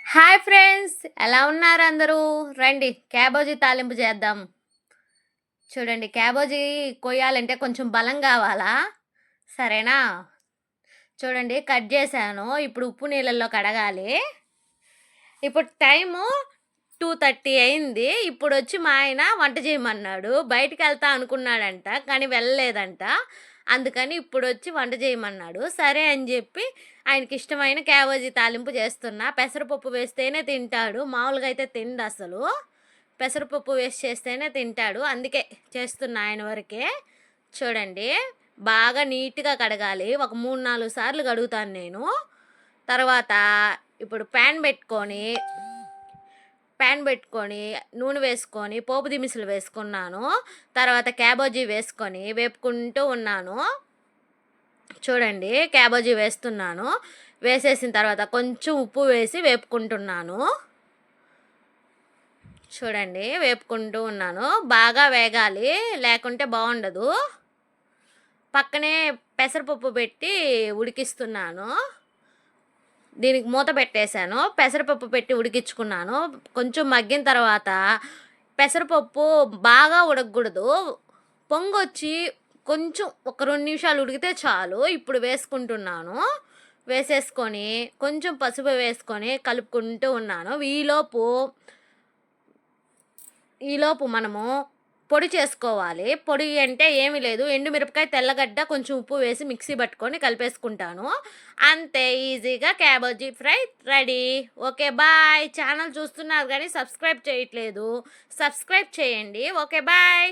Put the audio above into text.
Hi friends, ఎలా ఉన్నారు అందరూ? రండి క్యాబేజీ తాలింపు చేద్దాం. చూడండి, క్యాబేజీ కొయ్యాలంటే కొంచెం బలం కావాలా? సరేనా? చూడండి, కట్ చేశాను. ఇప్పుడు ఉప్పు నీళ్ళల్లో కడగాలి. ఇప్పుడు టైము 2:30 అయింది. ఇప్పుడు వచ్చి మా ఆయన వంట చేయమన్నాడు. బయటికి వెళ్తా అనుకున్నాడంట, కానీ వెళ్ళలేదంట. అందుకని ఇప్పుడు వచ్చి వంట చేయమన్నాడు. సరే అని చెప్పి ఆయనకి ఇష్టమైన క్యాబేజీ తాలింపు చేస్తున్నా. పెసరపప్పు వేస్తేనే తింటాడు, మామూలుగా అయితే తిండు అసలు. పెసరపప్పు వేసి చేస్తేనే తింటాడు, అందుకే చేస్తున్నా ఆయన వరకే. చూడండి, బాగా నీట్గా కడగాలి. ఒక 3-4 సార్లు కడుగుతాను నేను. తర్వాత ఇప్పుడు ప్యాన్ పెట్టుకొని నూనె వేసుకొని పోపు దినుసులు వేసుకున్నాను. తర్వాత క్యాబేజీ వేసుకొని వేపుకుంటూ ఉన్నాను. చూడండి, క్యాబేజీ వేస్తున్నాను. వేసేసిన తర్వాత కొంచెం ఉప్పు వేసి వేపుకుంటున్నాను. చూడండి, వేపుకుంటూ ఉన్నాను. బాగా వేగాలి, లేకుంటే బాగుండదు. పక్కనే పెసరపప్పు పెట్టి ఉడికిస్తున్నాను. దీనికి మూత పెట్టేశాను. పెసరపప్పు పెట్టి ఉడికించుకున్నాను. కొంచెం మగ్గిన తర్వాత పెసరపప్పు బాగా ఉడకకూడదు, పొంగొచ్చి కొంచెం ఒక 2 నిమిషాలు ఉడికితే చాలు. ఇప్పుడు వేసుకుంటున్నాను. వేసేసుకొని కొంచెం పసుపు వేసుకొని కలుపుకుంటూ ఉన్నాను. ఈలోపు మనము పొడి చేసుకోవాలి. పొడి అంటే ఏమీ లేదు, ఎండుమిరపకాయ, తెల్లగడ్డ, కొంచెం ఉప్పు వేసి మిక్సీ పట్టుకొని కలిపేసుకుంటాను. అంతే, ఈజీగా cabbage fry ready. Okay bye. Channel చూస్తున్నారు కానీ సబ్స్క్రైబ్ చేయట్లేదు, సబ్స్క్రైబ్ చేయండి. Okay bye.